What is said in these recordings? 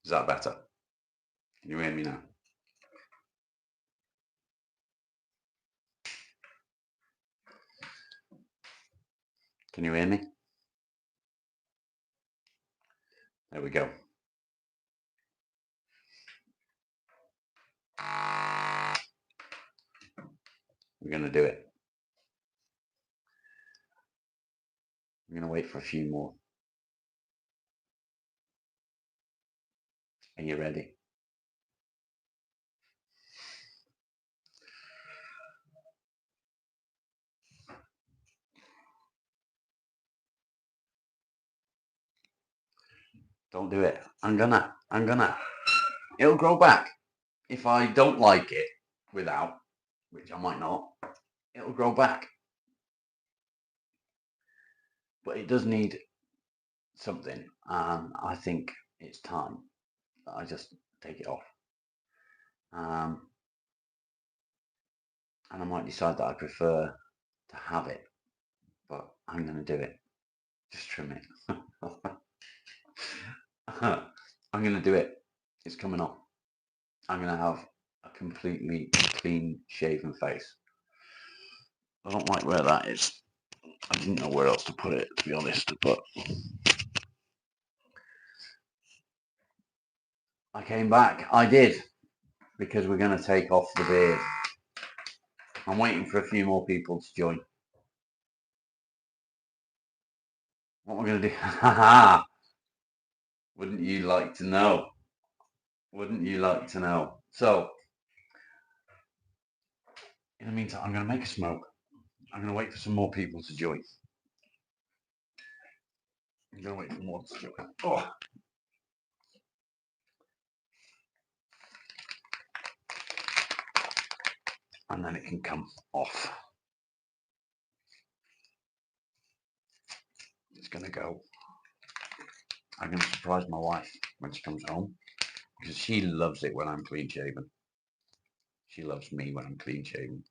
Is that better? Can you hear me now? Can you hear me? There we go. We're going to do it. I'm going to wait for a few more. Are you ready? Don't do it. I'm gonna. It'll grow back. If I don't like it without, which I might not, it'll grow back. But it does need something, and I think it's time that I just take it off. And I might decide that I prefer to have it, but I'm going to do it. Just trim it. I'm going to do it. It's coming off. I'm going to have a completely clean shaven face. I don't like where that is. I didn't know where else to put it, to be honest, but I came back. I did, because we're going to take off the beard. I'm waiting for a few more people to join. What we're going to do? Wouldn't you like to know? Wouldn't you like to know? So, in the meantime, I'm going to make a smoke. I'm going to wait for some more people to join. I'm going to wait for more to join. Oh. And then it can come off. It's going to go. I'm going to surprise my wife when she comes home, because she loves it when I'm clean shaven. She loves me when I'm clean shaven.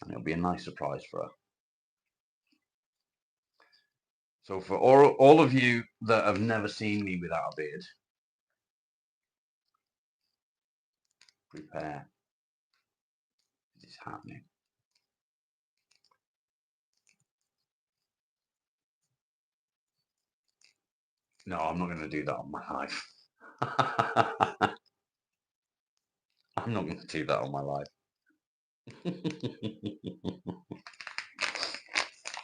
And it'll be a nice surprise for her. So for all of you that have never seen me without a beard, prepare. This is happening. No, I'm not going to do that on my life. I'm not going to do that on my life.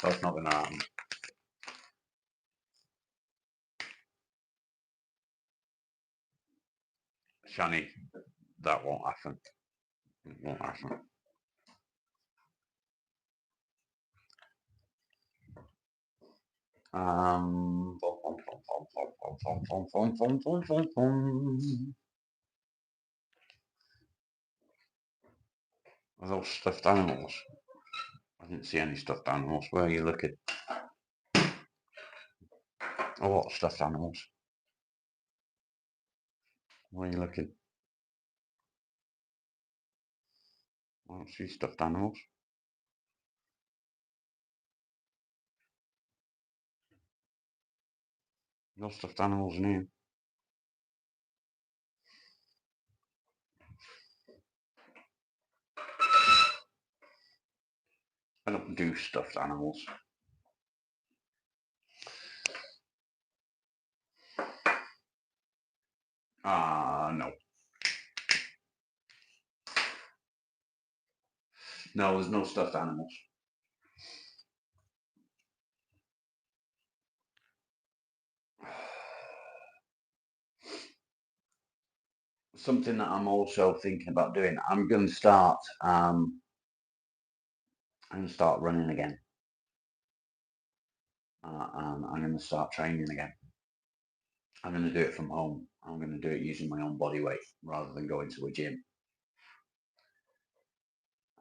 That's not going to happen. Shani, that won't happen. It won't happen. Are those stuffed animals? I didn't see any stuffed animals. Where are you looking? Oh, what stuffed animals? Where are you looking? I don't see stuffed animals. No stuffed animals in here. I don't do stuffed animals. No. No, there's no stuffed animals. Something that I'm also thinking about doing. I'm going to start. I'm going to start running again. I'm going to start training again. I'm going to do it from home. I'm going to do it using my own body weight rather than going to a gym.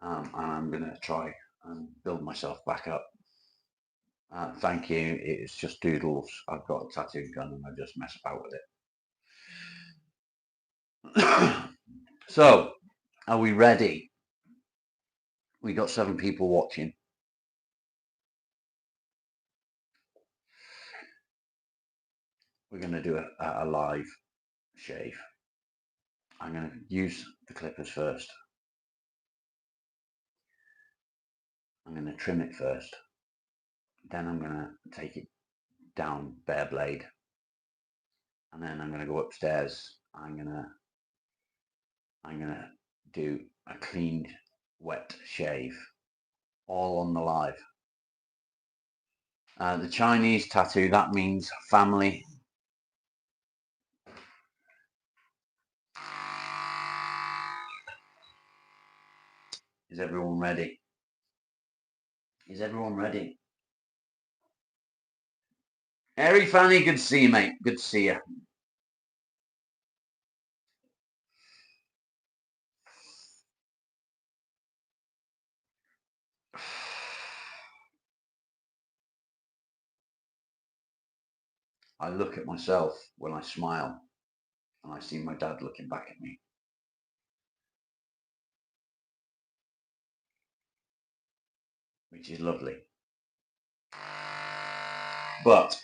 And I'm going to try and build myself back up. Thank you. It's just doodles. I've got a tattoo gun and I just mess about with it. So, are we ready? We got 7 people watching. We're going to do a live shave. I'm going to use the clippers first. I'm going to trim it first. Then I'm going to take it down bare blade. And then I'm going to go upstairs. I'm going to do a clean, wet shave, all on the live. The Chinese tattoo, that means family. Is everyone ready? Is everyone ready? Harry Fanny, good to see you, mate. Good to see you. I look at myself when I smile and I see my dad looking back at me. Which is lovely. But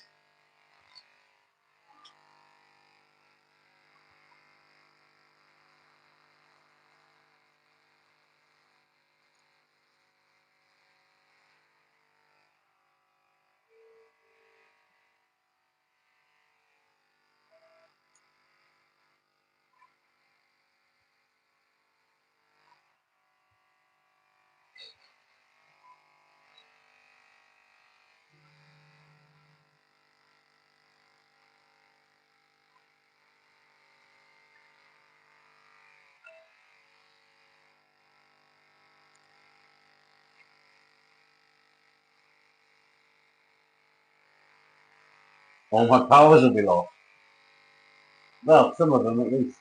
all my powers will be lost. Well, some of them at least.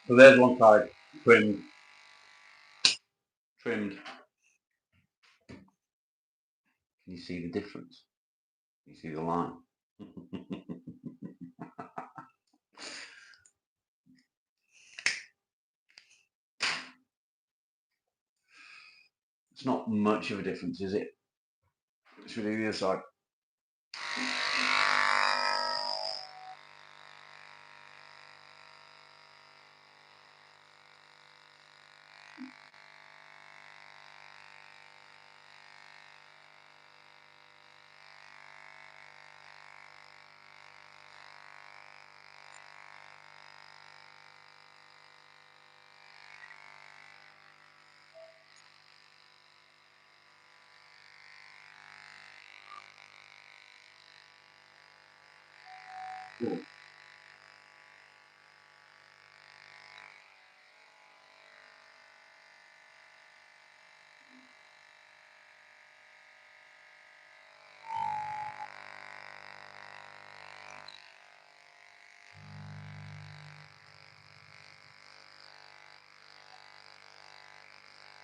So there's one side trimmed. Can you see the difference? Can you see the line? It's not much of a difference, is it? It's really the other side. Cool.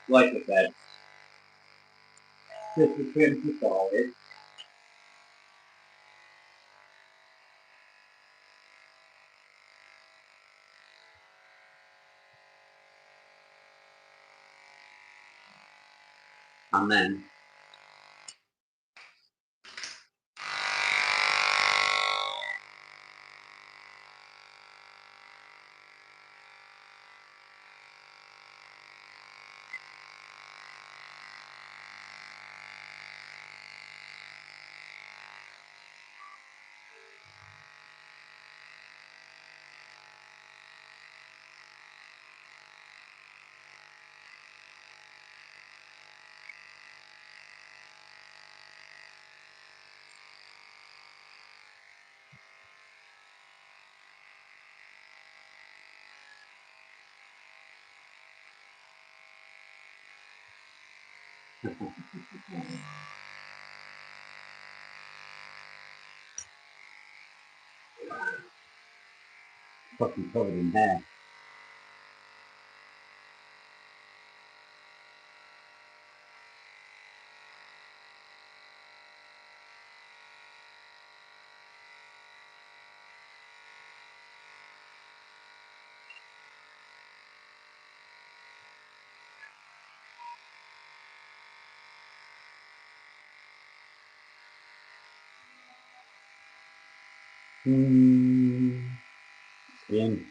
Like I said, just the trim to solid. And then Fucking covered in hair. Skin.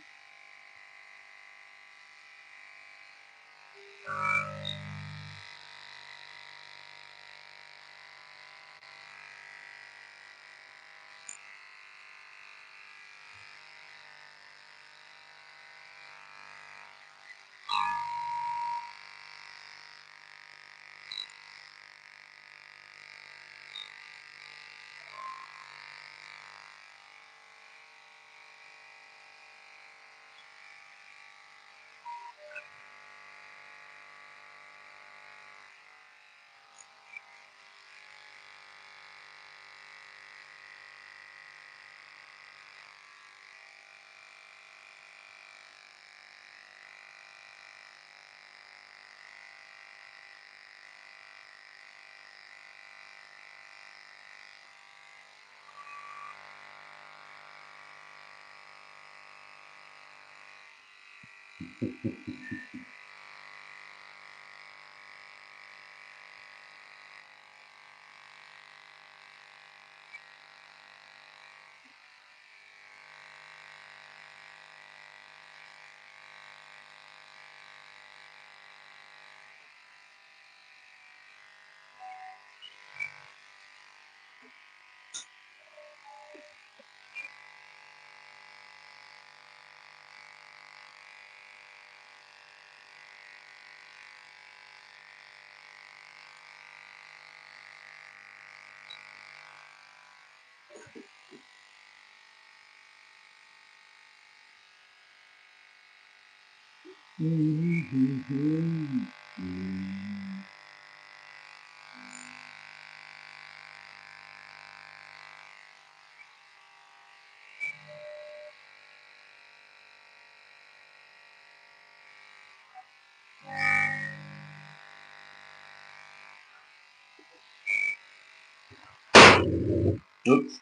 Oops.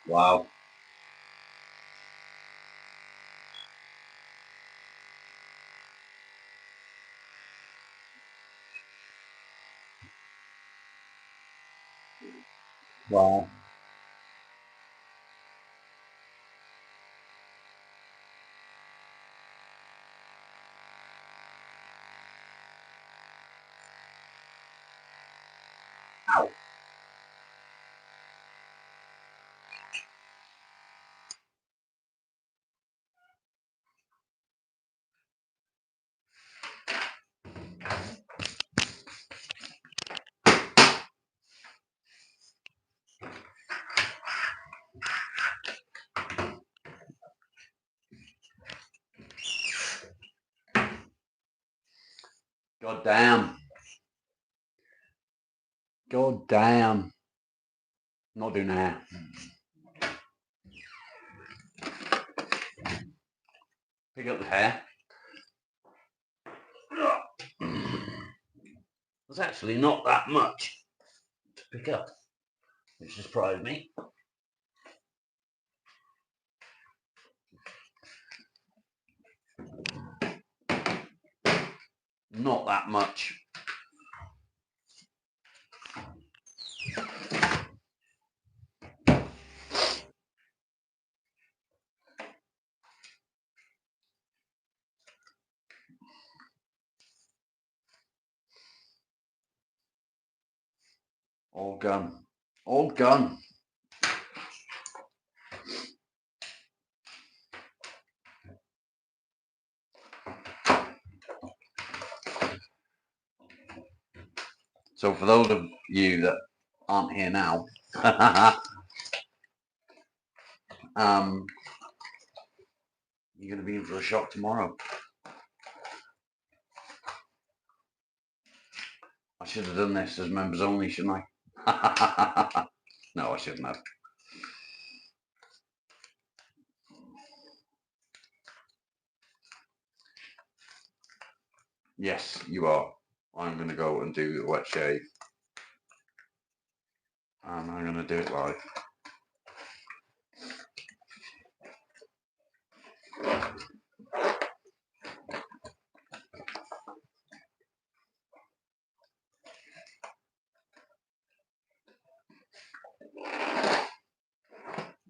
Wow. Wow. Ow. God damn. God damn. Not doing that. Pick up the hair. There's actually not that much to pick up, which surprised me. Not that much. All gone. All gone. So for those of you that aren't here now, you're going to be in for a shock tomorrow. I should have done this as members only, shouldn't I? No, I shouldn't have. Yes, you are. I'm going to go and do the wet shave. And I'm going to do it live.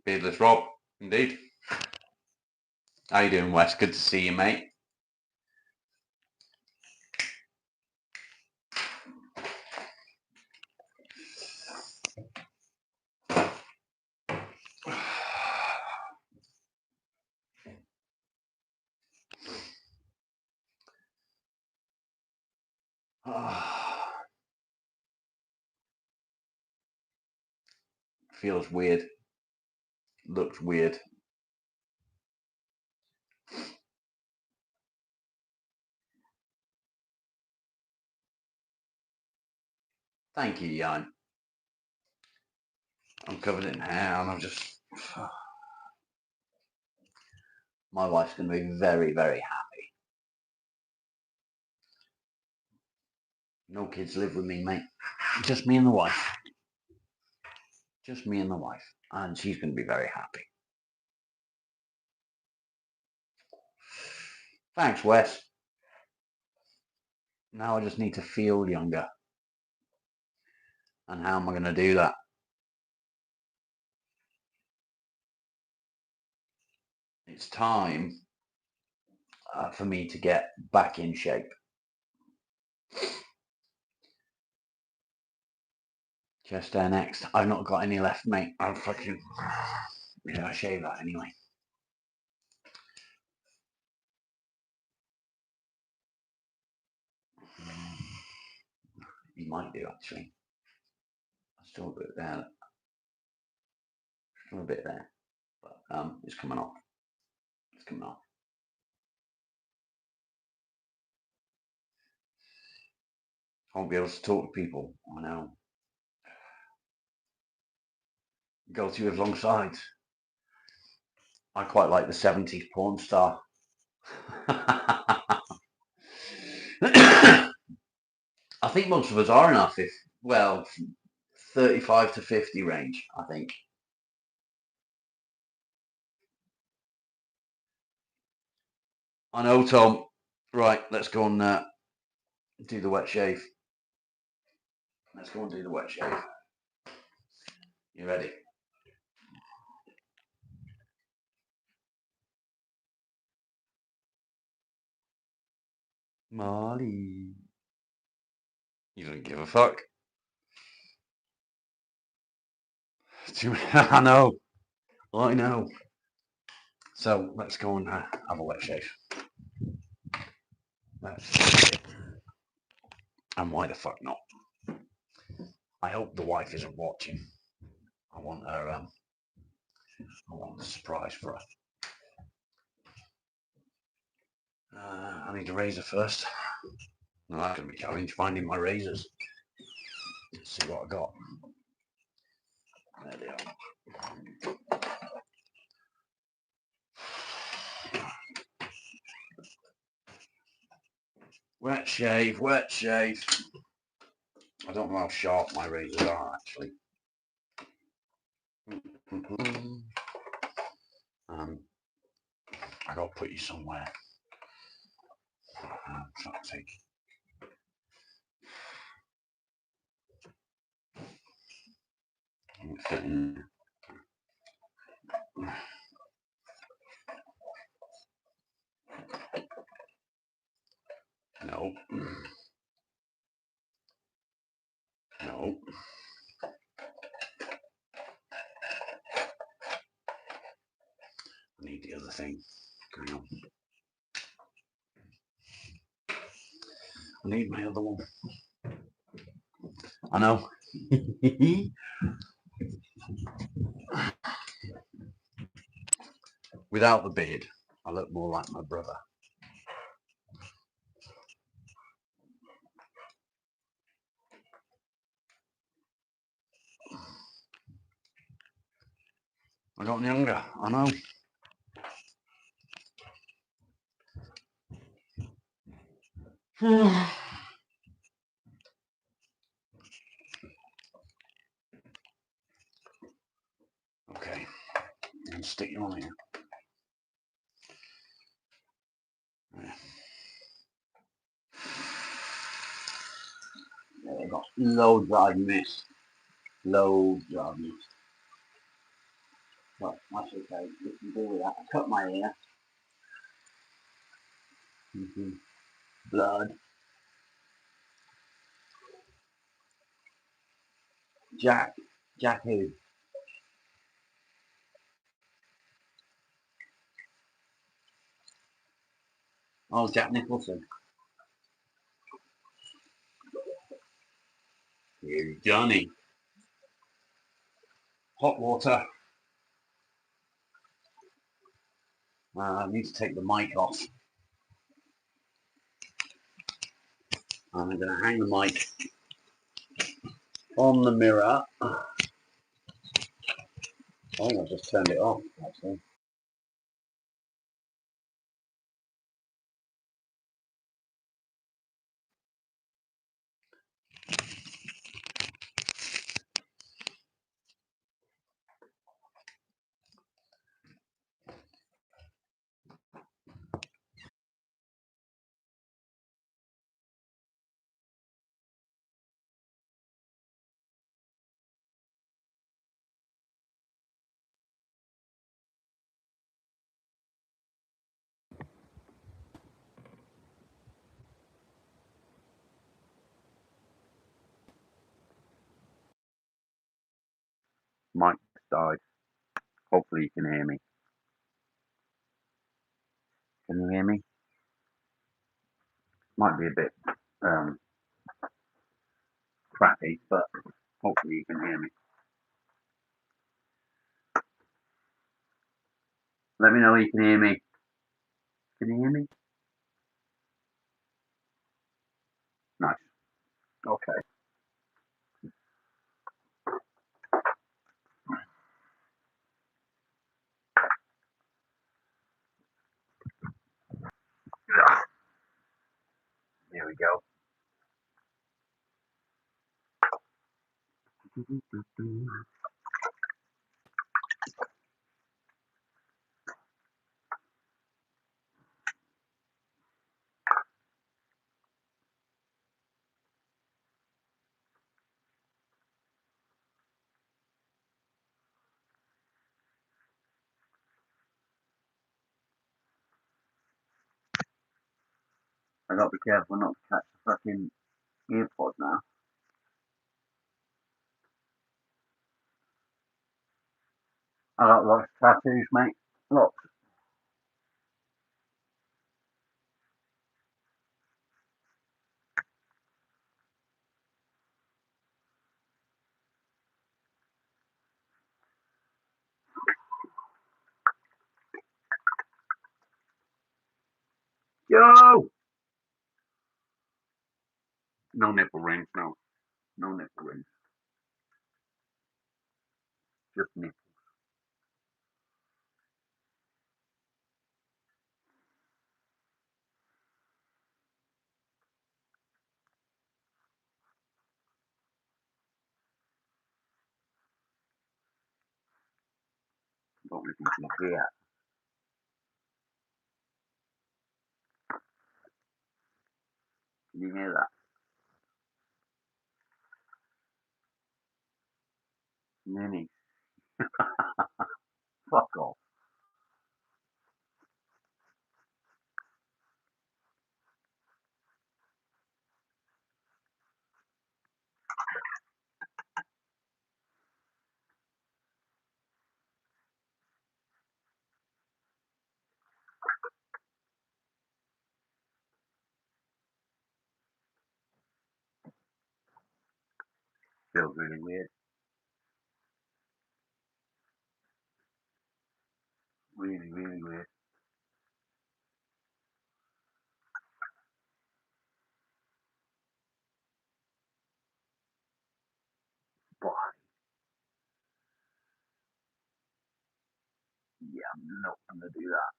Beardless Rob, indeed. How you doing, Wes? Good to see you, mate. Feels weird. Looks weird. Thank you, Jan. I'm covered in hair and I'm just... My wife's going to be very, very happy. No kids live with me, mate. Just me and the wife. Just me and the wife. And she's going to be very happy. Thanks, Wes. Now I just need to feel younger. And how am I going to do that? It's time for me to get back in shape. Chest hair next. I've not got any left, mate. I'm fucking... Yeah, I shave that anyway. You might do, actually. Still a bit there. Still a bit there. But it's coming off. It's coming off. I won't be able to talk to people. I know. Guilty with long sides. I quite like the 70s porn star. I think most of us are in our 35 to 50 range, I think. I know, Tom. Right, let's go and do the wet shave. Let's go and do the wet shave. You ready? Molly. You don't give a fuck. I know. I know. So let's go and have a wet shave. And why the fuck not? I hope the wife isn't watching. I want her. I want a surprise for her. I need a razor first. No, that's gonna be a challenge finding my razors. Let's see what I got. There they are. Wet shave, wet shave. I don't know how sharp my razors are actually. I gotta put you somewhere. Fuck's sake. Fit in. No. No. I need the other thing. Hang on. I need my other one. I know. Without the beard, I look more like my brother. I got younger, I know. Okay, and stick you on here. Yeah. I've got loads that I've missed. Loads that I've missed. But that's okay, we can deal with that. I cut my ear. Blood. Jack. Jack who? Oh, Jack Nicholson. You Johnny. Hot water. I need to take the mic off. I'm going to hang the mic on the mirror. Oh, I just turned it off, actually. Mic died. Hopefully you can hear me. Can you hear me? Might be a bit crappy, but hopefully you can hear me. Let me know if you can hear me. Can you hear me? Nice. Okay. Here we go. I gotta be careful not to catch the fucking earpod now. I got lots of tattoos, mate. Lots. Yo! No nipple rings, no. No nipple rings. Just nipple. Don't listen to my ear. Can you hear that? Can you hear me? Fuck off. Feels really weird. Really, really weird. But yeah, I'm not gonna do that.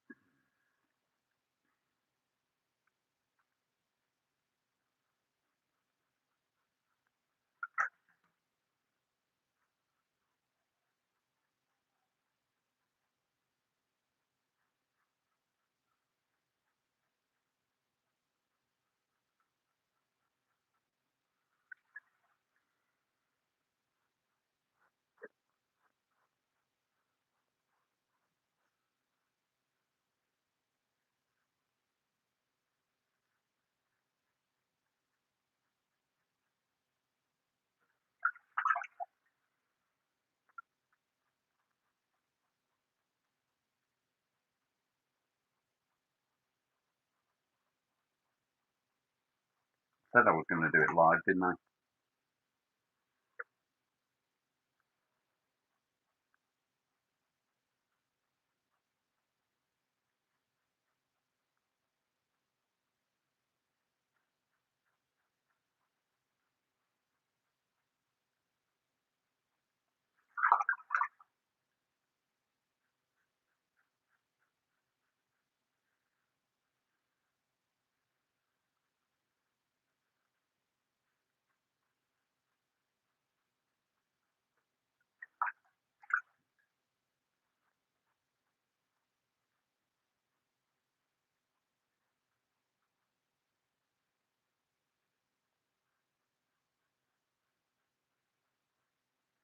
Said I was gonna do it live, didn't I?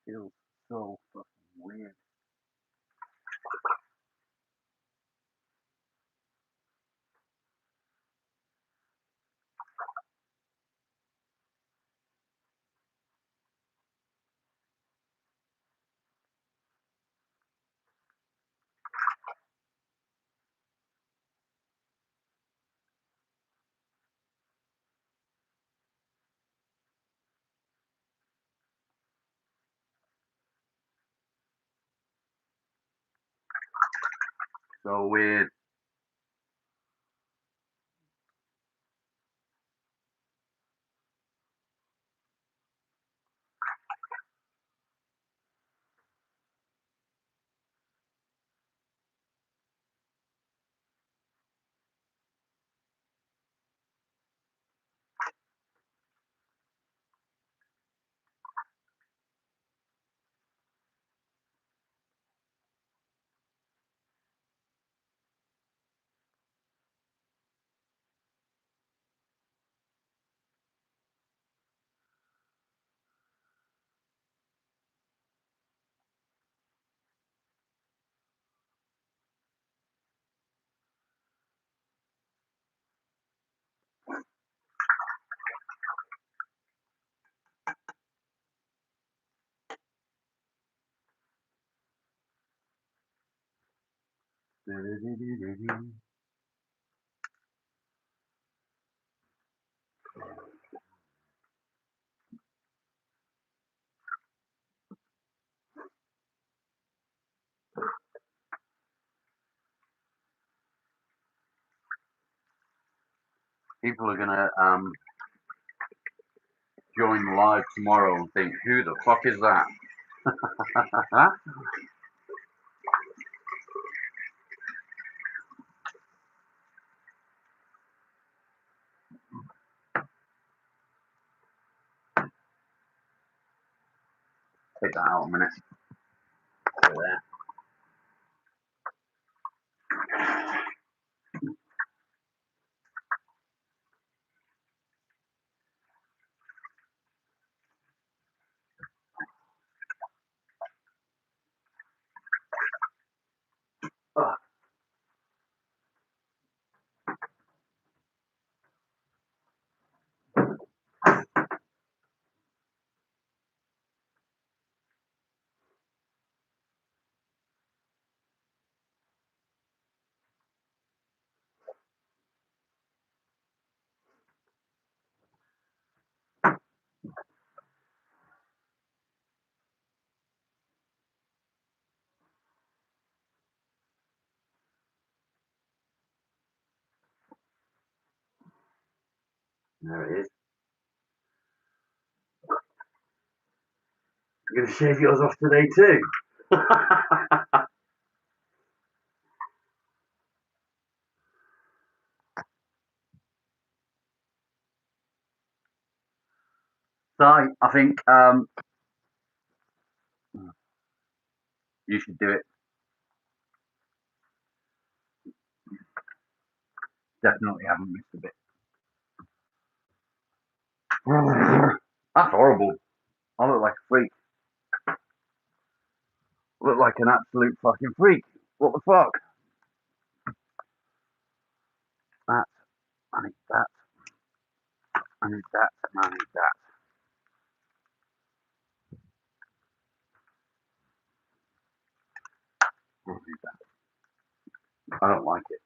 Feels so fucking weird. So weird. People are gonna join live tomorrow and think, who the fuck is that? Take that out a minute. There. Oh, There it is. You're going to shave yours off today too. So I think you should do it. Definitely haven't missed a bit. That's horrible. I look like a freak. I look like an absolute fucking freak. What the fuck? That, I need that, I need that, and I need that. I need that. I don't like it.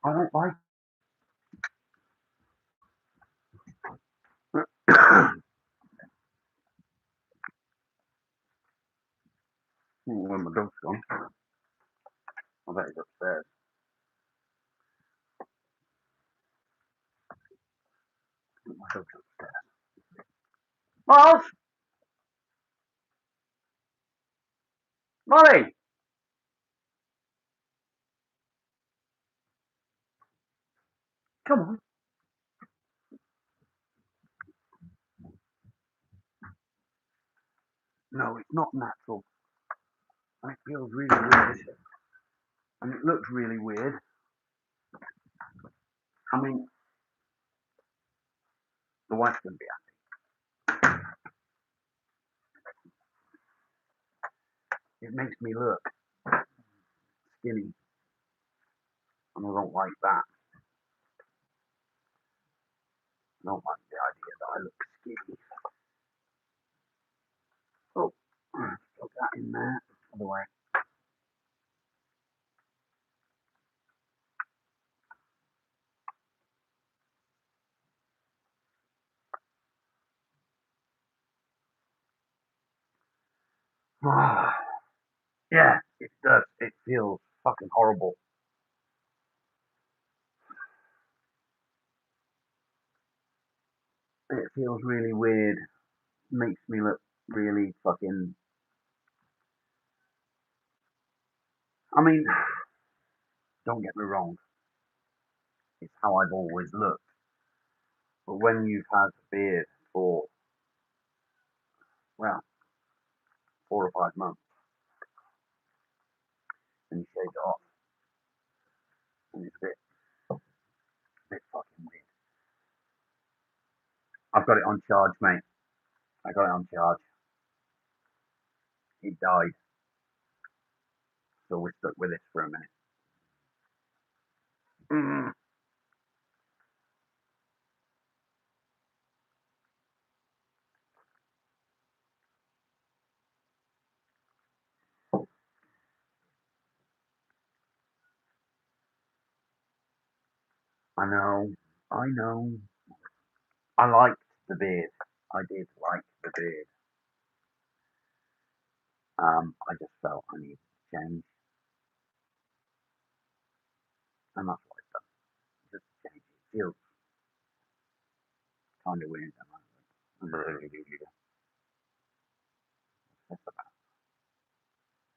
I don't like it. When my dog's gone, I bet he's upstairs. My dog's upstairs. Miles! Molly! Come on. No, it's not natural. And it feels really weird. And it looks really weird. I mean, the wife's going to be happy. It makes me look skinny. And I don't like that. I don't like the idea that I look skinny. Oh, put that in there. Other way. Yeah, it does. It feels fucking horrible. It feels really weird. Makes me look really fucking. I mean, don't get me wrong. It's how I've always looked. But when you've had a beard for, well, 4 or 5 months and you shave it off, and it's a bit fucking weird. I've got it on charge, mate. I got it on charge. It died, so we're stuck with this for a minute. Mm. I know, I know. I liked the beard. I did like the beard. I just felt I needed to change, and that's what I've done. Just change. It feels kind of weird.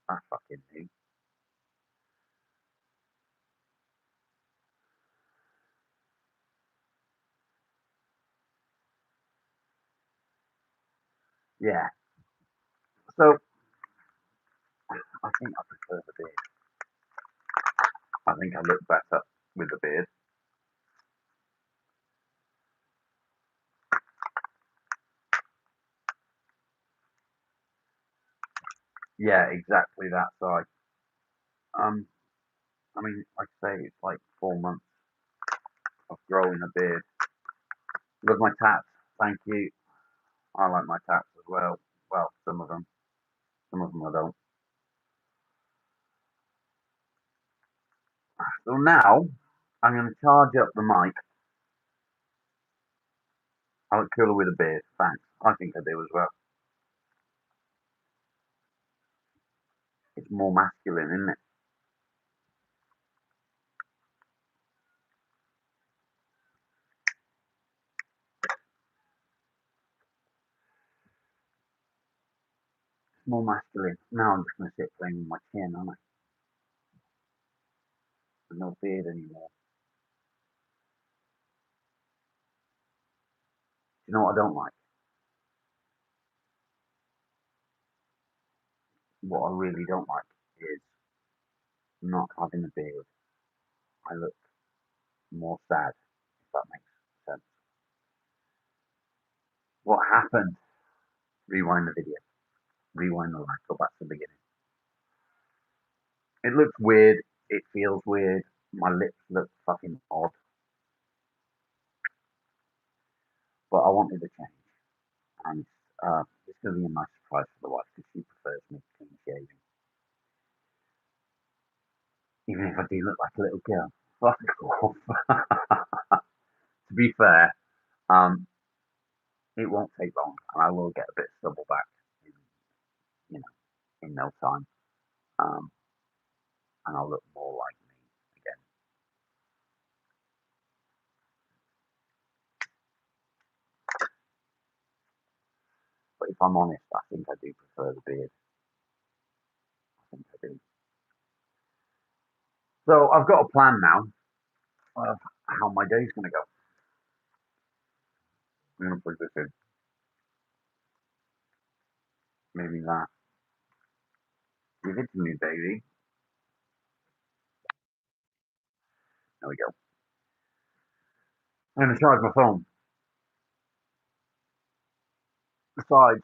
That's fucking new. Yeah. So I think I prefer the beard. I think I look better with the beard. Yeah, exactly that size. Um, I mean, like I say, it's like 4 months of growing a beard. Love my tats. Thank you. I like my tats as well. Well, some of them. Some of them I don't. So now I'm going to charge up the mic. I look cooler with a beard. Thanks. I think I do as well. It's more masculine, isn't it? more masculine. Now I'm just going to sit playing with my chin, aren't I? With no beard anymore. Do you know what I don't like? What I really don't like is not having a beard. I look more sad, if that makes sense. What happened? Rewind the video. Rewind the live. Go back to the beginning. It looks weird. It feels weird. My lips look fucking odd. But I wanted to change. And it's going to be a nice surprise for the wife because she prefers me clean shaving. Even if I do look like a little girl. Fuck off. To be fair, um, it won't take long and I will get a bit of stubble back in, you know, in no time. Um, and I'll look more like me again. But if I'm honest, I think I do prefer the beard. I think I do. So I've got a plan now of how my day's going to go. I'm going to put this in. Maybe that. Give it to me, baby. There we go. I'm going to charge my phone. Besides,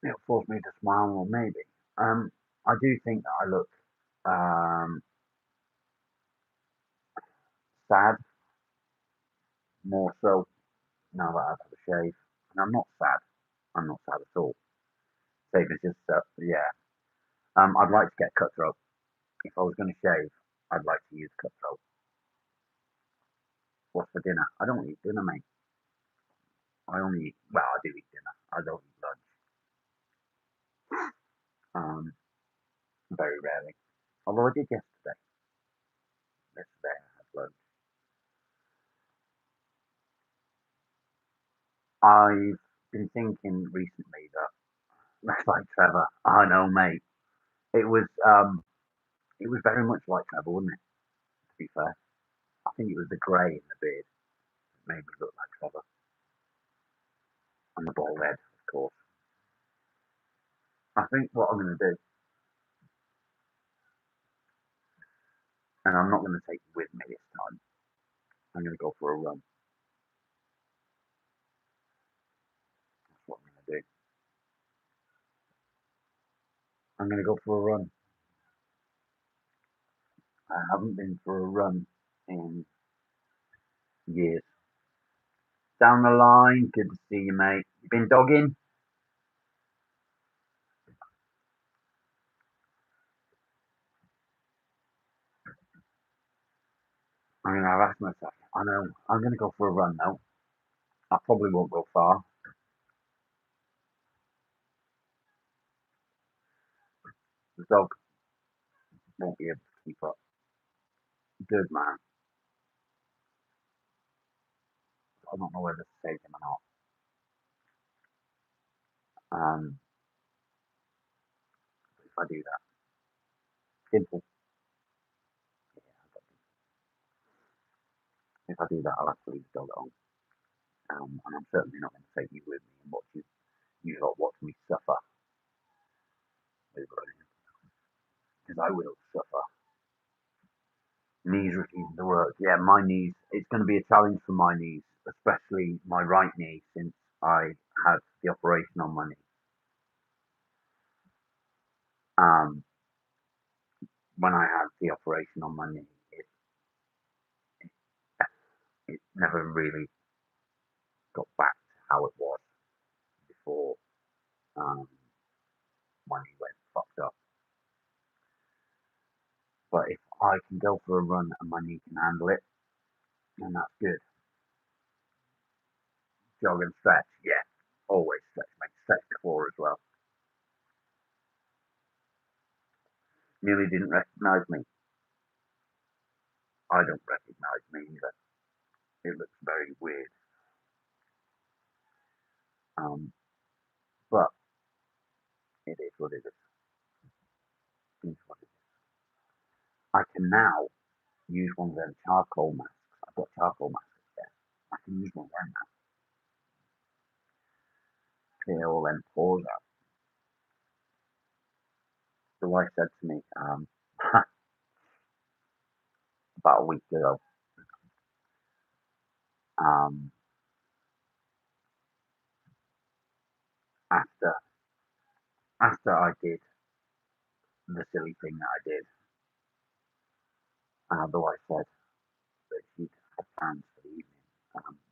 it'll force me to smile or maybe. I do think that I look um, sad, more so now that I've had a shave. And I'm not sad. I'm not sad at all. Shave is just, yeah. I'd like to get cutthroat. If I was going to shave, I'd like to use cutthroat. What's for dinner? I don't eat dinner, mate. I only eat, well, I do eat dinner. I don't eat lunch. Very rarely. Although I did yesterday. Yesterday I had lunch. I've been thinking recently that that's like Trevor. I know, mate. It was um, it was very much like Trevor, wasn't it? To be fair, I think it was the grey in the beard that made me look like Trevor, and the bald head, of course. I think what I'm going to do, and I'm not going to take it with me this time. I'm going to go for a run. That's what I'm going to do. I'm going to go for a run. I haven't been for a run in years. Down the line, good to see you, mate. You been dogging? I mean, I've asked myself. I know. I'm going to go for a run now. I probably won't go far. The dog won't be able to keep up. Good man. I don't know whether to save him or not. If I do that, simple. Yeah, if I do that, I'll have to leave the dog at home. And I'm certainly not going to take you with me and watch you lot watch me suffer with running because I will suffer. Knees refusing to work. Yeah, my knees. It's going to be a challenge for my knees, especially my right knee, since I had the operation on my knee. Um, when I had the operation on my knee, it never really got back to how it was before um, my knee went fucked up. But if I can go for a run and my knee can handle it, then that's good. Jog and stretch, yeah, always stretch, mate. Stretch the core as well. Nearly didn't recognise me. I don't recognise me either. It looks very weird. Um, but it is what it is. It is what it is. I can now use one of them charcoal masks. I've got charcoal masks there. I can use one of them now. Clear all them pores out. The wife said to me about a week ago, um, after I did the silly thing that I did, the wife said that she'd had plans for the evening.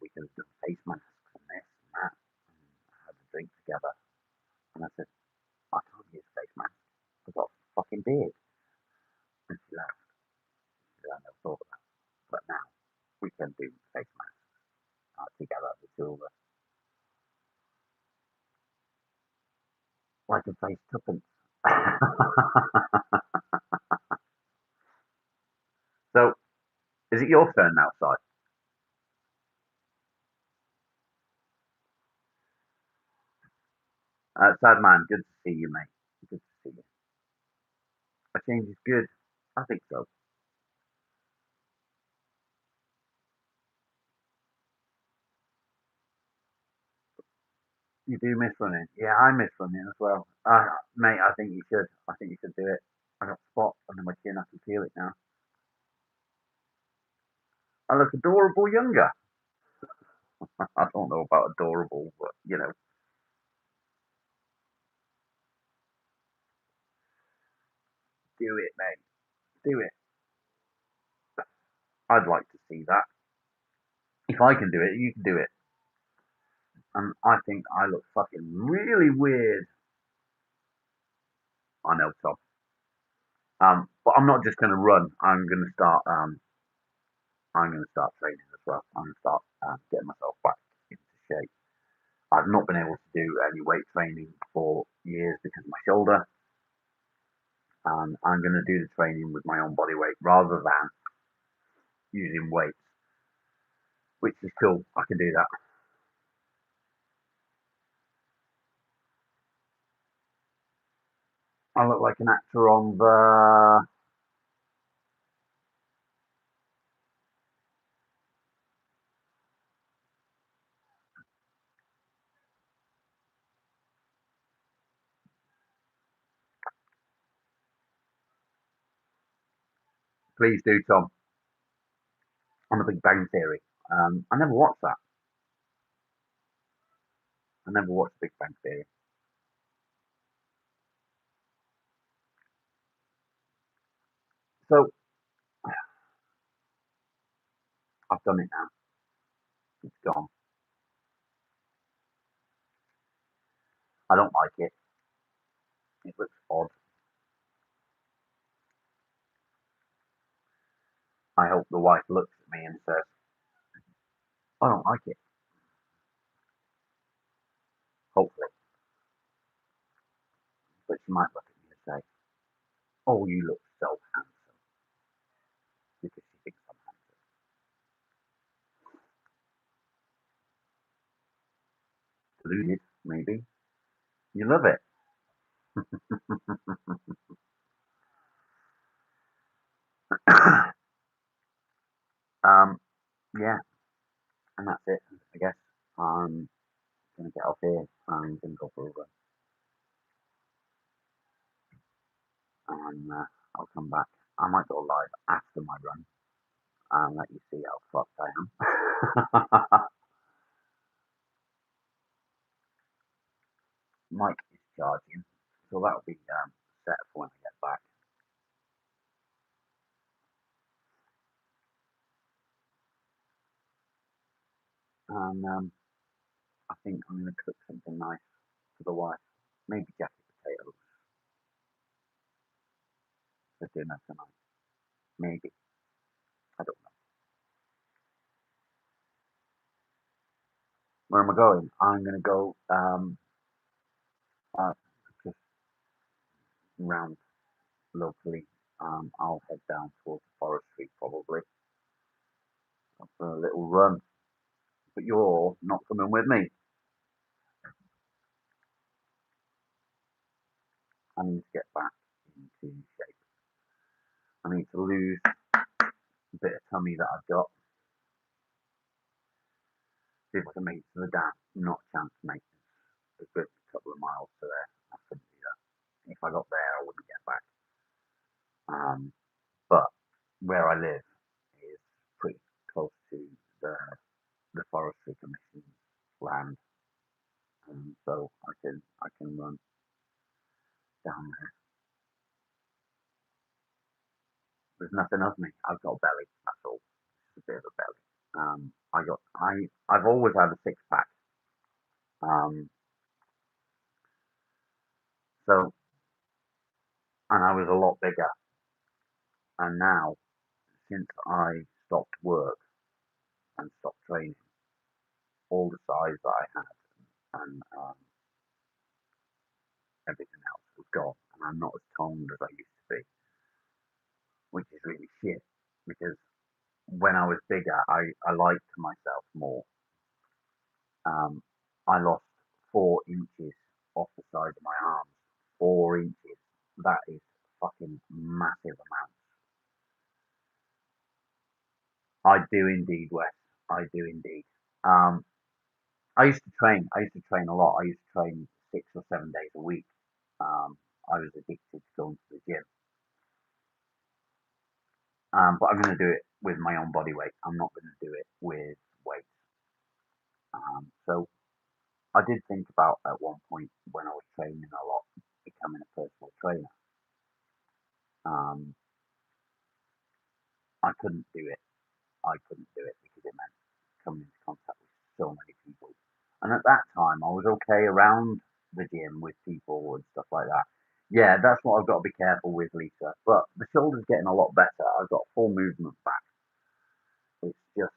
We could have done face masks and this and that, and had a drink together. And I said, I can't use a face mask. I've got a fucking beard. And she laughed. She said, I never thought of that. But now we can do face masks together, the two of us. Like a face tuppence. So, is it your turn now, Si? Sad man, good to see you, mate. Good to see you. A change is good. I think so. You do miss running. Yeah, I miss running as well. Mate, I think you should. I think you should do it. I got spots under my chin. I can feel it now. I look adorable younger. I don't know about adorable, but do it, mate. Do it. I'd like to see that. If I can do it, you can do it. And I think I look fucking really weird. I know, Tom. But I'm not just going to run. I'm going to start. I'm going to start training as well. I'm going to start getting myself back into shape. I've not been able to do any weight training for years because of my shoulder. And I'm going to do the training with my own body weight rather than using weights, which is cool. I can do that. I look like an actor on the. Please do, Tom. On the Big Bang Theory. I never watched that. I never watched Big Bang Theory. So I've done it now. It's gone. I don't like it. It looks odd. I hope the wife looks at me and says, I don't like it. Hopefully. But she might look at me and say, oh, you look so handsome. Because she thinks I'm handsome. Deluded, maybe. You love it. um, yeah, and that's it, I guess. I'm going to get off here. I'm going to go for a run. And I'll come back. I might go live after my run and let you see how fucked I am. Mic is charging, so that'll be set for when I get back. And I think I'm going to cook something nice for the wife. Maybe jacket potatoes for dinner tonight. Maybe. I don't know. Where am I going? I'm going to go uh, just round locally. I'll head down towards Forest Street probably. for a little run. But you're not coming with me. I need to get back into shape. I need to lose a bit of tummy that I've got. See if I can make it to the dam. Not a chance, mate. It's a good couple of miles to there. I couldn't do that. If I got there, I wouldn't get back. But where I live is pretty close to the the Forestry Commission's land, and so I can run down there. There's nothing of me. I've got a belly. That's all. Just a bit of a belly. I've always had a six pack. Um, so and I was a lot bigger, and now since I stopped work and stopped training, all the size that I had and everything else was gone, and I'm not as toned as I used to be, which is really shit because when I was bigger, I liked myself more. Um, I lost 4 inches off the side of my arms. 4 inches. That is fucking massive amount. I do indeed, Wes. I do indeed. Um, I used to train. I used to train a lot. I used to train 6 or 7 days a week. I was addicted to going to the gym. But I'm going to do it with my own body weight. I'm not going to do it with weights. So I did think about at one point when I was training a lot, becoming a personal trainer. Um, I couldn't do it. I couldn't do it because it meant coming into contact with so many people. And at that time, I was okay around the gym with people and stuff like that. Yeah, that's what I've got to be careful with, Lisa. But the shoulder's getting a lot better. I've got full movement back. It's just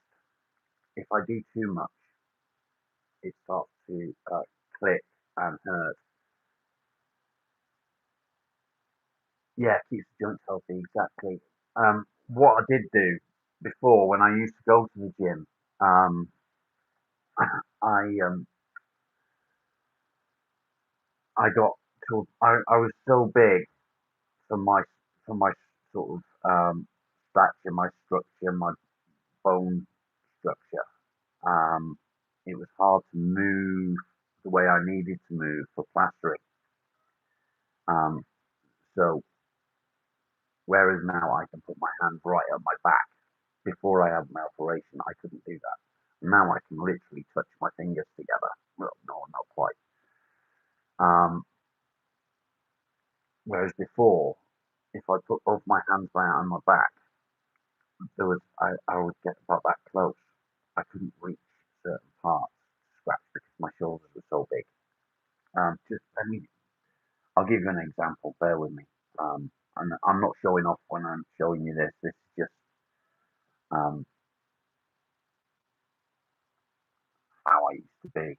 if I do too much, it starts to click and hurt. Yeah, keeps the joints healthy, exactly. What I did do before when I used to go to the gym, um, I I got I was so big for my sort of stature, my structure, my bone structure. Um, it was hard to move the way I needed to move for plastering. Um, so whereas now I can put my hand right up my back. Before I had my operation, I couldn't do that. Now I can literally touch my fingers together. Well, no, not quite. Um, whereas before, if I put both my hands behind my back, I would get about that close. I couldn't reach certain parts to scratch because my shoulders were so big. Just let me. I'll give you an example. Bear with me. And I'm not showing off when I'm showing you this. This is just um, how I used to be.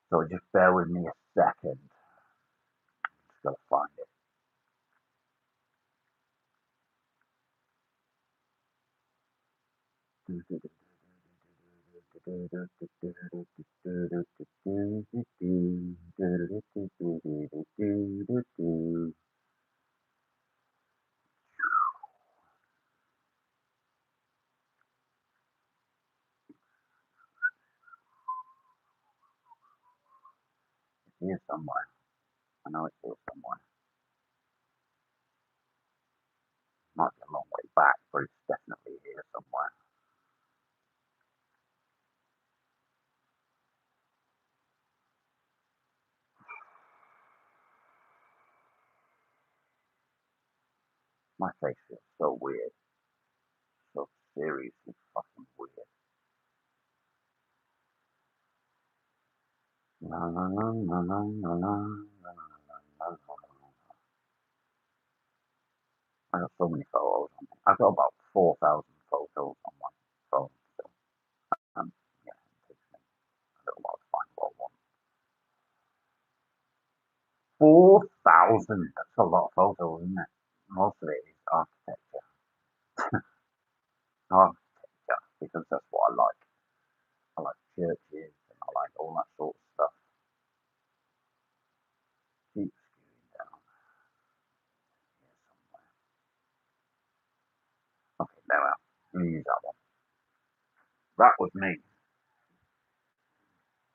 So just bear with me a second. Just gotta find it. It's here somewhere. I know it's here somewhere. Might be a long way back, but it's definitely here somewhere. My face feels so weird. So seriously fucking weird. La la la la la la la la la. I got so many photos on me. I've got about 4,000 photos on my phone. So, yeah, it takes me a little while to find what I want. 4,000. That's a lot of photos, isn't it? Most of it is architecture. architecture because that's what I like. I like churches and I like all that sort of stuff. Keep skewing down here somewhere. Okay, there we are. Let me use that one. That was me.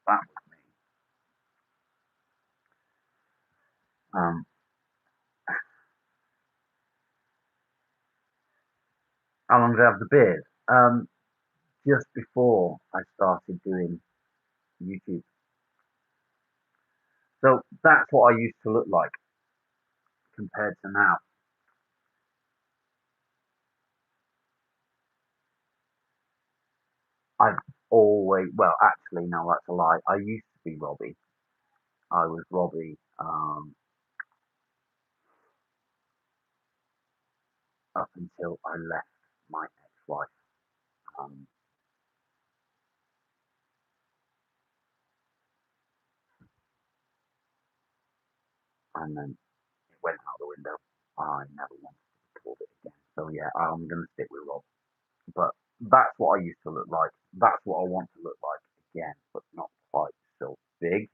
That was me. Um, how long did I have the beard? Just before I started doing YouTube. So that's what I used to look like compared to now. I've always, well, actually, no, that's a lie. I used to be Robbie. I was Robbie up until I left my ex-wife. Um, and then it went out the window. I never wanted to record it again. So yeah, I'm going to stick with Rob. But that's what I used to look like. That's what I want to look like again, but not quite so big.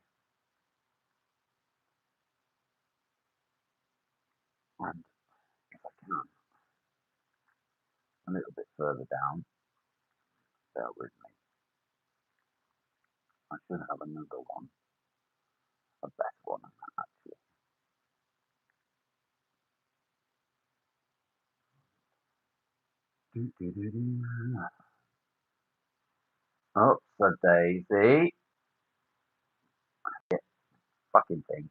And if I can, a little bit further down, bear with me. I should have another one, a better one than that actually. Do, do, do, do. Oh, so Daisy. Yeah, fucking thing.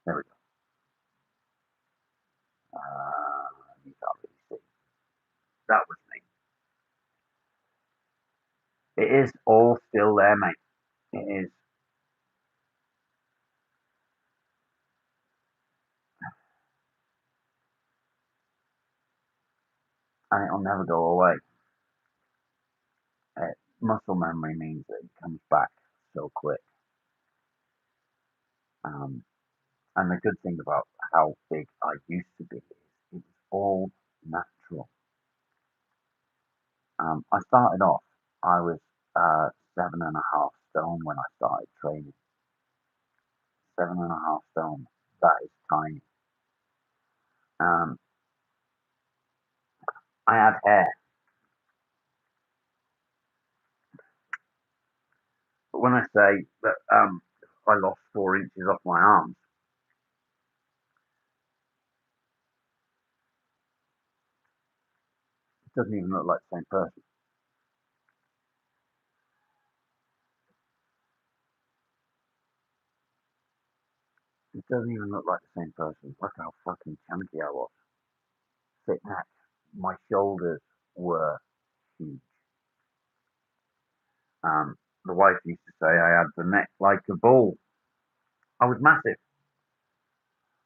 There we go. You can't really see. That was me. It is all still there, mate. It is. And it'll never go away. Muscle memory means that it comes back so quick. Um, and the good thing about how big I used to be is it was all natural. I started off, I was 7.5 stone when I started training. 7.5 stone. That is tiny. Um, I had hair, but when I say that I lost 4 inches off my arms, it doesn't even look like the same person. It doesn't even look like the same person. Look how fucking chunky I was. Thick neck. My shoulders were huge. The wife used to say I had the neck like a bull. I was massive.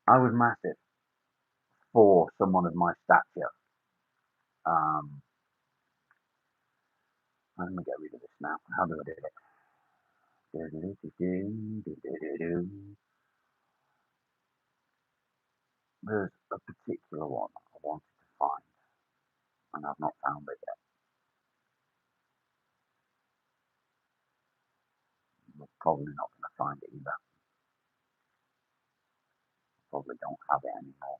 I was massive for someone of my stature. Um, I'm gonna get rid of this now. How do I do it? There's a particular one I wanted to find, and I've not found it yet. I'm probably not going to find it either. Probably don't have it anymore.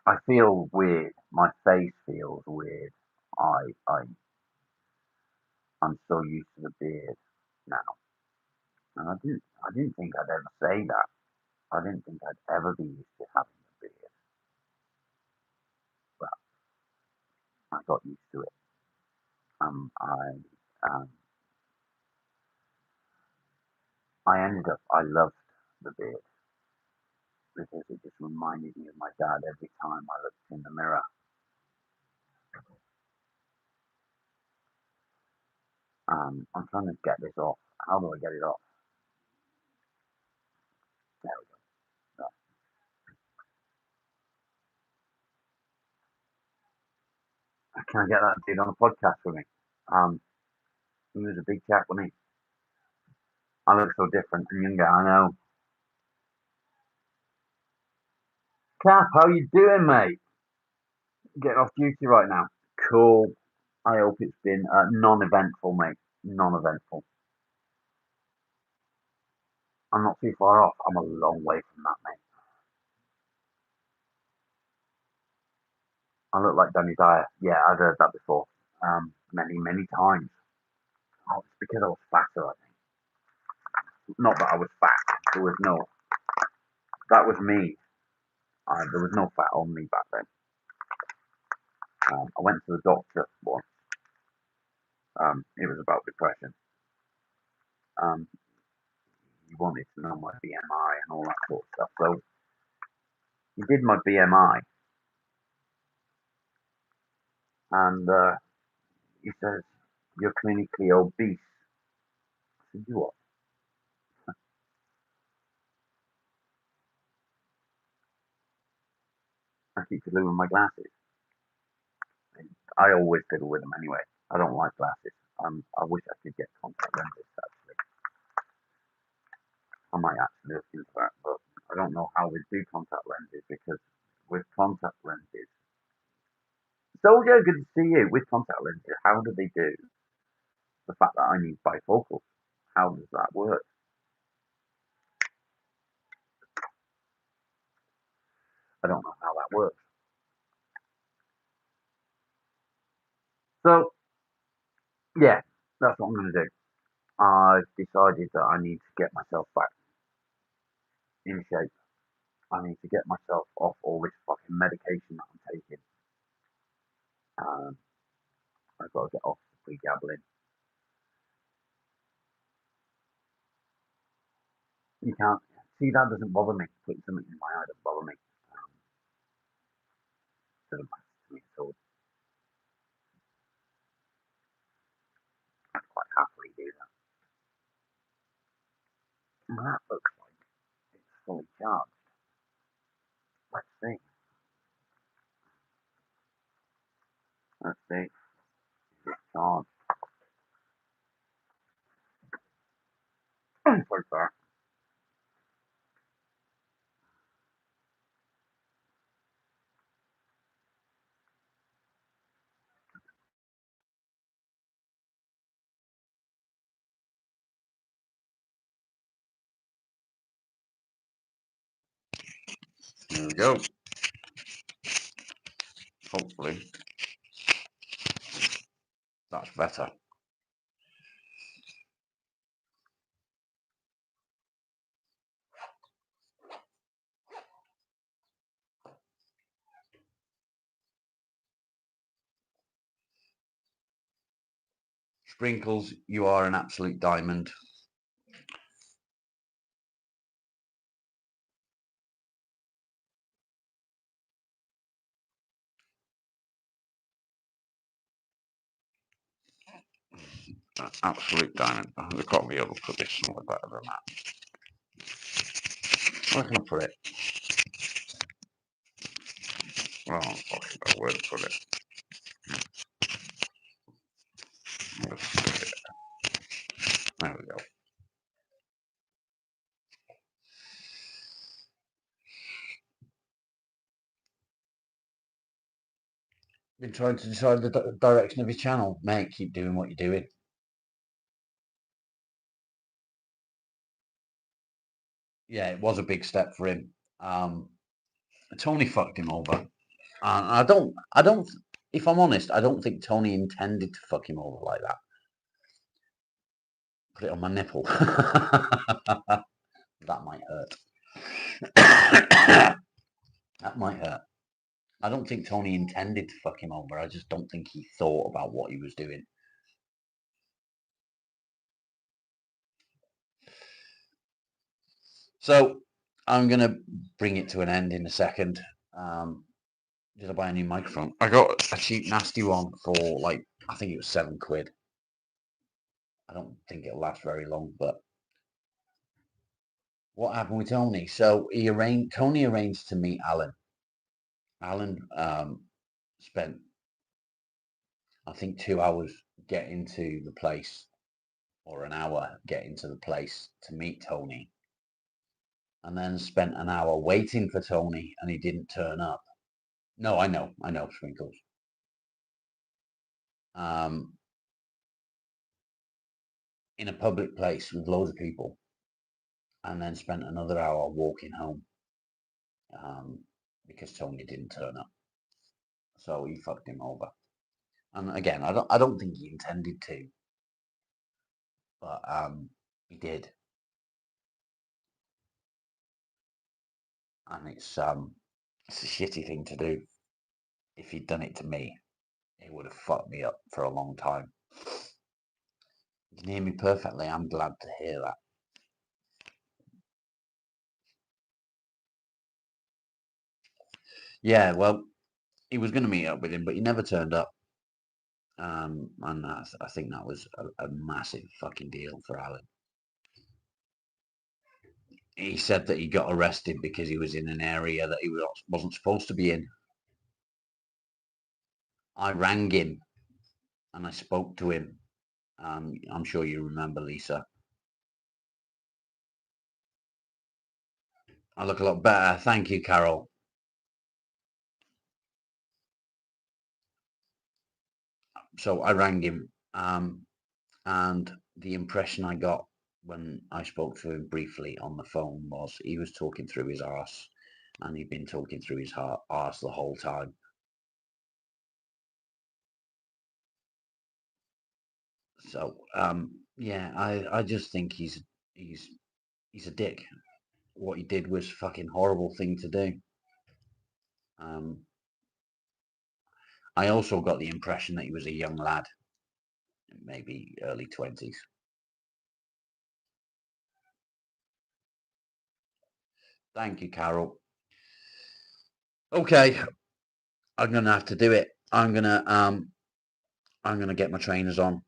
I feel weird. My face feels weird. I, I, I'm so used to the beard now, and I didn't think I'd ever say that. I didn't think I'd ever be used to having a beard, but I got used to it. Um, I loved the beard because it just reminded me of my dad every time I looked in the mirror. I'm trying to get this off. How do I get it off? There we go. can I get that dude on a podcast with me? He was a big chap, wasn't he? I look so different and younger, I know. Cap, how you doing, mate? Getting off duty right now. Cool. I hope it's been non-eventful, mate. Non-eventful. I'm not too far off. I'm a long way from that, mate. I look like Danny Dyer. Yeah, I've heard that before. Many, many times. Oh, it's because I was fatter, I think. Not that I was fat. There was no. That was me. There was no fat on me back then. I went to the doctor once. It was about depression. Um, he wanted to know my BMI and all that sort of stuff. So he did my BMI, and he says, "You're clinically obese." I said, "You what?" I keep fiddling with my glasses. And I always fiddle with them anyway. I don't like glasses. I wish I could get contact lenses, actually. I might actually look into that, but I don't know how they do contact lenses because with contact lenses, Soldier, good to see you. With contact lenses, how do they do the fact that I need bifocals? How does that work? I don't know how that works. So, yeah, that's what I'm going to do. I've decided that I need to get myself back in shape. I need to get myself off all this fucking medication that I'm taking. Um, I've got to get off the pre-gabbling. You can't see that doesn't bother me. Putting something in my eye doesn't bother me. Doesn't matter to me at all. I'd quite happily do that. And that looks like it's fully charged. Let's see. Let's see. It's charged. So far. There we go. Hopefully that's better. Sprinkles, you are an absolute diamond. Absolute diamond. They've got to be able to put this somewhere better than that. Where can I put it? Oh, I'm talking about where to put it. There we go. Been trying to decide the direction of his channel. Mate, keep doing what you're doing. Yeah, it was a big step for him. Tony fucked him over. And I don't, if I'm honest, I don't think Tony intended to fuck him over like that. Put it on my nipple. That might hurt. That might hurt. I don't think Tony intended to fuck him over. I just don't think he thought about what he was doing. So I'm going to bring it to an end in a second. Did I buy a new microphone? I got a cheap, nasty one for like, I think it was £7. I don't think it'll last very long, but what happened with Tony? So Tony arranged to meet Alan. Alan spent I think 2 hours getting to the place, or an hour getting to the place to meet Tony, and then spent an hour waiting for Tony and he didn't turn up. No, I know, Sprinkles. In a public place with loads of people, and then spent another hour walking home because Tony didn't turn up. So he fucked him over. And again, I don't think he intended to, but he did. And it's a shitty thing to do. If he'd done it to me, it would have fucked me up for a long time. You can hear me perfectly. I'm glad to hear that. Yeah, well, he was going to meet up with him, but he never turned up. And I think that was a massive fucking deal for Alan. He said that he got arrested because he was in an area that he wasn't supposed to be in. I rang him and I spoke to him. I'm sure you remember, Lisa. I look a lot better. Thank you, Carol. So I rang him, and the impression I got when I spoke to him briefly on the phone was he was talking through his arse, and he'd been talking through his arse the whole time. So yeah, I just think he's a dick. What he did was fucking horrible thing to do. I also got the impression that he was a young lad, maybe early 20s. Thank you, Carol. Okay, I'm gonna have to do it. I'm gonna get my trainers on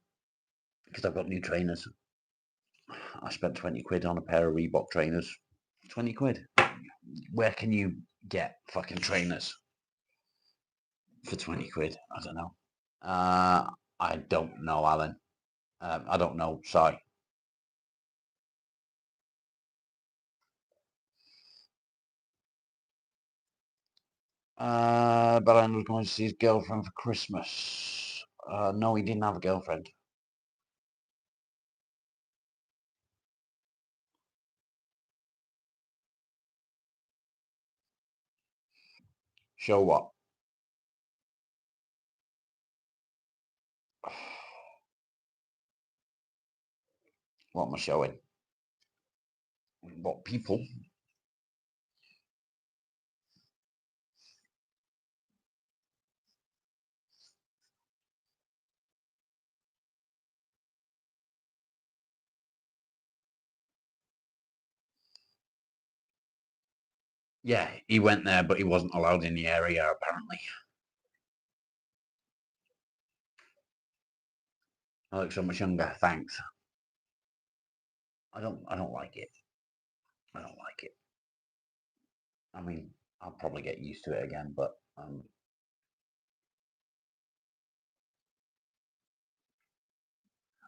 because I've got new trainers. I spent 20 quid on a pair of Reebok trainers. 20 quid. Where can you get fucking trainers for 20 quid? I don't know. I don't know, Alan. I don't know. Sorry. But Alan was going to see his girlfriend for Christmas. No, he didn't have a girlfriend. Show what? What am I showing? What people? Yeah, he went there, but he wasn't allowed in the area, apparently. I look so much younger. Thanks. I don't like it. I don't like it. I mean, I'll probably get used to it again, but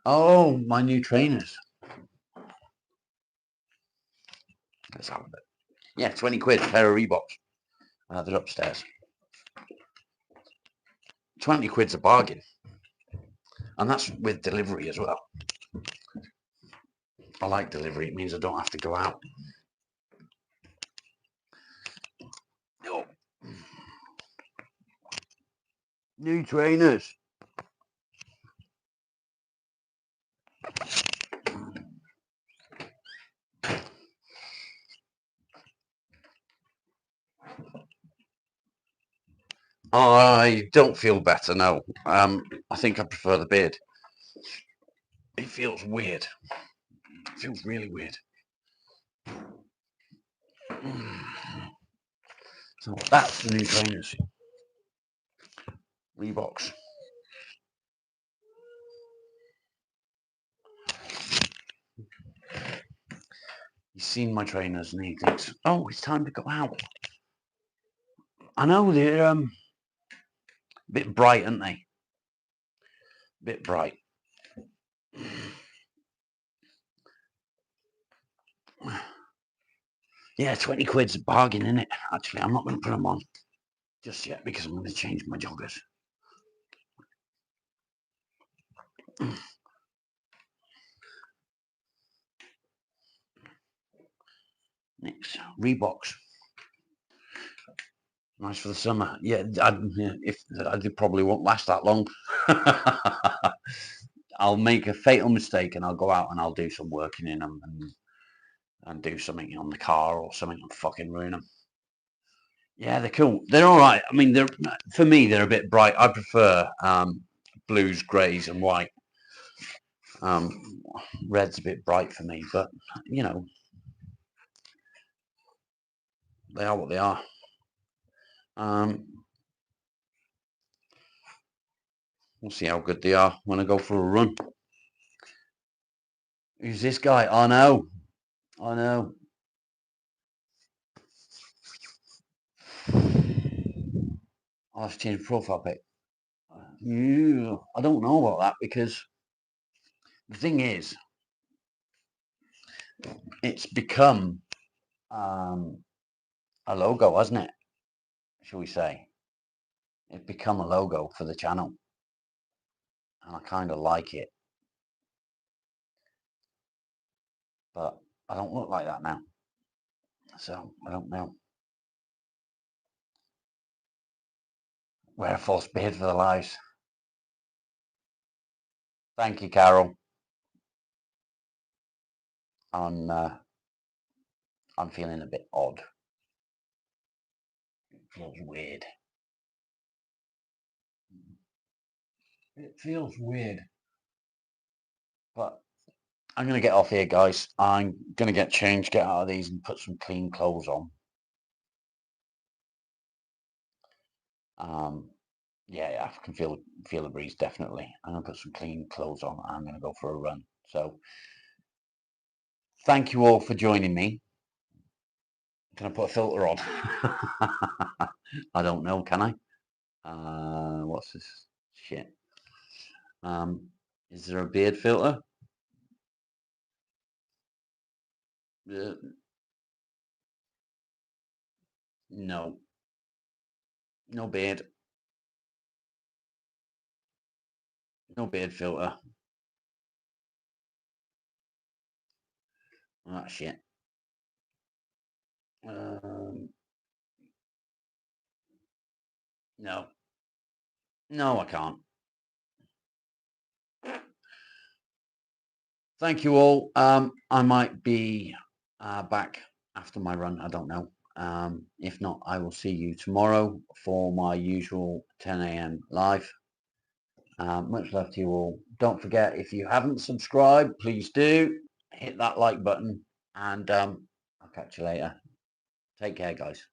oh, my new trainers. Let's have a bit. Yeah, 20 quid, pair of Reeboks. They're upstairs. 20 quid's a bargain. And that's with delivery as well. I like delivery. It means I don't have to go out. Oh. New trainers. I don't feel better now. I think I prefer the beard. It feels weird. It feels really weird. So that's the new trainers. Reeboks. He's seen my trainers and he thinks, oh, it's time to go out. I know, they're a bit bright, aren't they? Bit bright. Yeah, 20 quid's a bargain, isn't it? Actually, I'm not going to put them on just yet because I'm going to change my joggers. Next, Reeboks. Nice for the summer. Yeah, they probably won't last that long. I'll make a fatal mistake and I'll go out and I'll do some working in them and do something on the car or something and fucking ruin them. Yeah, they're cool. They're all right. I mean, for me, they're a bit bright. I prefer blues, greys, and white. Red's a bit bright for me, but you know, they are what they are. We'll see how good they are when I go for a run. Who's this guy? I know. I'll have to change the profile pic. I don't know about that because the thing is, it's become a logo, hasn't it? Shall we say? It's become a logo for the channel. And I kind of like it. But I don't look like that now. So I don't know. Wear a false beard for the lives. Thank you, Carol. I'm feeling a bit odd. It feels weird. It feels weird. But I'm going to get off here, guys. I'm going to get changed, get out of these and put some clean clothes on. Yeah, I can feel the breeze, definitely. I'm going to put some clean clothes on. I'm going to go for a run. So thank you all for joining me. Can I put a filter on? I don't know, can I? What's this shit? Is there a beard filter? No. No beard. No beard filter. Ah, shit. No. No, I can't. Thank you all. I might be back after my run. I don't know. If not, I will see you tomorrow for my usual 10 a.m. live. Much love to you all. Don't forget, if you haven't subscribed, please do. Hit that like button. And I'll catch you later. Take care, guys.